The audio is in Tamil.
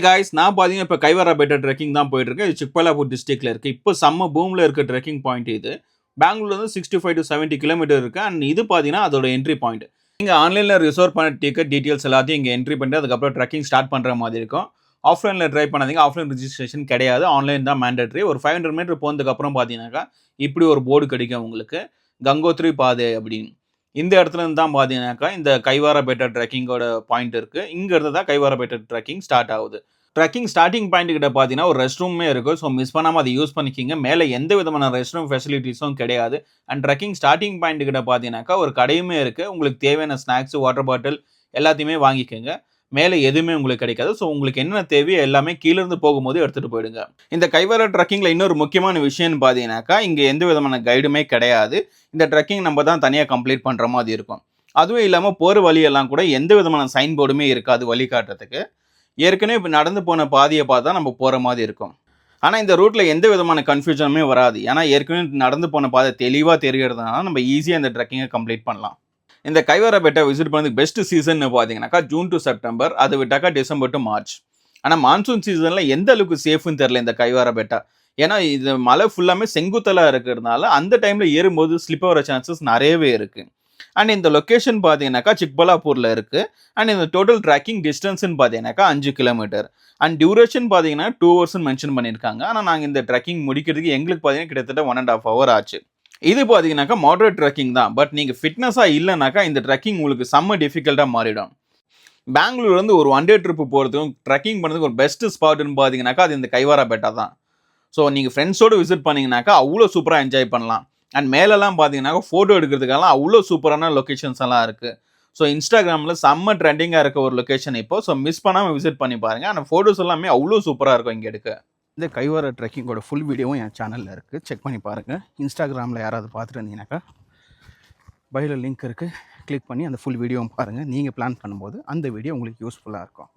காய்ஸ் நான் பார்த்தீங்கன்னா இப்போ கைவராபேட்டை ட்ரெக்கிங் தான் போயிட்டு இருக்கேன். இது சிக்பல்லாபூர் டிஸ்ட்ரிக்ட்ல இருக்கு. இப்போ செம்ம பூமில் இருக்க ட்ரெக்கிங் பாயிண்ட் இது. பெங்களூர்லேருந்து 65 to 70 கிலோமீட்டர் இருக்கு. அண்ட் இது பார்த்தீங்கன்னா அதோட என்ட்ரி பாயிண்ட். நீங்கள் ஆன்லைனில் ரிசர்வ் பண்ண டிக்கெட் டீட்டெயில்ஸ் எல்லாத்தையும் இங்கே என்ட்ரி பண்ணிட்டு அதுக்கப்புறம் ட்ரெக்கிங் ஸ்டார்ட் பண்ணுற மாதிரி இருக்கும். ஆஃப்லைனில் ட்ரை பண்ணாதீங்க. ஆஃப்லைன் ரிஜிஸ்ட்ரேஷன் கிடையாது. ஆன்லைன் தான் மேண்டட்ரி. ஒரு 500 மீட்டர் போனதுக்கப்புறம் பார்த்தீங்கன்னாக்கா இப்படி ஒரு போர்டு கிடைக்கும் உங்களுக்கு. கங்கோத்ரி பாதை அப்படின்னு. இந்த இடத்துல இருந்து தான் பார்த்தீங்கன்னாக்கா, இந்த கைவாரபேட்டா ட்ரெக்கிங்கோட பாயிண்ட் இருக்கு. இங்க இருந்து தான் கைவாரபேட்டா ட்ரெக்கிங் ஸ்டார்ட் ஆகுது. ட்ரெக்கிங் ஸ்டார்ட்டிங் பாயிண்ட் கிட்ட பார்த்தீங்கன்னா, ஒரு ரெஸ்ட் ரூமே இருக்கு. ஸோ மிஸ் பண்ணாம அத யூஸ் பண்ணிக்கங்க. மேல எந்த விதமான ரெஸ்ட் ரூம் ஃபெசிலிட்டீஸும் கிடையாது. அண்ட் ட்ரெக்கிங் ஸ்டார்ட்டிங் பாயிண்ட் கிட்ட பார்த்தீங்கன்னாக்கா, ஒரு கடையுமே இருக்கு. உங்களுக்கு தேவையான ஸ்நாக்ஸ், வாட்டர் பாட்டில் எல்லாத்தையுமே வாங்கிக்கங்க. மேல எதுவுமே உங்களுக்கு கிடைக்காது. ஸோ உங்களுக்கு என்னென்ன தேவையோ எல்லாமே கீழ இருந்து போகும்போது எடுத்துட்டு போயிடுங்க. இந்த கைவாரா ட்ரெக்கிங்ல இன்னொரு முக்கியமான விஷயம்னு பார்த்தீங்கன்னாக்கா, இங்க எந்த விதமான கைடுமே கிடையாது. இந்த ட்ரெக்கிங் நம்ம தான் தனியா கம்ப்ளீட் பண்ற மாதிரி இருக்கும். அதுவும் இல்லாம போற வழியெல்லாம் கூட எந்த விதமான சைன் போர்டுமே இருக்காது வழிகாட்டுறதுக்கு. ஏற்கனவே இப்ப நடந்து போன பாதைய பார்த்தா நம்ம போற மாதிரி இருக்கும். ஆனா இந்த ரூட்ல எந்த விதமான கன்ஃப்யூஷனுமே வராது. ஏன்னா ஏற்கனவே நடந்து போன பாதை தெளிவா தெரியறதுனால நம்ம ஈஸியா இந்த ட்ரெக்கிங்க கம்ப்ளீட் பண்ணலாம். இந்த கைவராபேட்டை விசிட் பண்ணதுக்கு பெஸ்ட் சீசன் பார்த்தீங்கன்னாக்கா ஜூன் டு செப்டம்பர், அது விட்டாக்கா டிசம்பர் டு மார்ச். ஆனால் மான்சூன் சீசனில் எந்த அளவுக்கு சேஃப்னு தெரில இந்த கைவராபேட்டா. ஏன்னா இது மலை ஃபுல்லாமே செங்குத்தலாக இருக்கிறதுனால அந்த டைமில் ஏறும்போது ஸ்லிப் ஆகிற சான்சஸ் நிறையவே இருக்குது. அண்ட் இந்த லொக்கேஷன் பார்த்தீங்கன்னாக்கா சிக்பல்லாப்பூரில் இருக்குது. அண்ட் இந்த டோட்டல் ட்ராக்கிங் டிஸ்டன்ஸ்னு பார்த்தீங்கன்னாக்கா 5 கிலோமீட்டர். அண்ட் டியூரேஷன் பார்த்தீங்கன்னா 2 ஹவர்ஸ்னு மென்ஷன் பண்ணியிருக்காங்க. ஆனால் நாங்கள் இந்த ட்ரெக்கிங் முடிக்கிறதுக்கு எங்களுக்கு பார்த்தீங்கன்னா கிட்டத்தட்ட 1.5 ஹவர் ஆச்சு. இது பார்த்தீங்கன்னாக்கா மாடரேட் ட்ரெக்கிங் தான். பட் நீங்கள் ஃபிட்னஸாக இல்லைனாக்கா இந்த ட்ரெக்கிங் உங்களுக்கு செம்ம டிஃபிகல்ட்டாக மாறிடும். பெங்களூர்லேருந்து ஒரு ஒன் டே ட்ரிப்பு போகிறதுக்கும் ட்ரெக்கிங் பண்ணுறதுக்கு ஒரு பெஸ்ட் ஸ்பாட்னு பார்த்தீங்கன்னாக்கா அது இந்த கைவாராபேட்டா தான். ஸோ நீங்கள் ஃப்ரெண்ட்ஸோடு விசிட் பண்ணிங்கனாக்கா அவ்வளோ சூப்பராக என்ஜாய் பண்ணலாம். அண்ட் மேலெல்லாம் பார்த்தீங்கன்னாக்கா ஃபோட்டோ எடுக்கிறதுக்கெல்லாம் அவ்வளோ சூப்பரான லொக்கேஷன்ஸ் எல்லாம் இருக்குது. ஸோ இன்ஸ்டாகிராமில் செம்ம ட்ரெண்டிங்காக இருக்க ஒரு லொக்கேஷன் இப்போ. ஸோ மிஸ் பண்ணாமல் விசிட் பண்ணி பாருங்கள். ஆனால் ஃபோட்டோஸ் எல்லாமே அவ்வளோ சூப்பராக இருக்கும் இங்கே எடுக்க. இந்த கைவாரா ட்ரெக்கிங்கோட ஃபுல் வீடியோவும் என் சேனலில் இருக்குது, செக் பண்ணி பாருங்கள். இன்ஸ்டாகிராமில் யாராவது பார்த்துட்டு இருந்தீங்கன்னாக்கா பயோவில் லிங்க் இருக்குது, கிளிக் பண்ணி அந்த ஃபுல் வீடியோவும் பாருங்கள். நீங்கள் பிளான் பண்ணும்போது அந்த வீடியோ உங்களுக்கு யூஸ்ஃபுல்லாக இருக்கும்.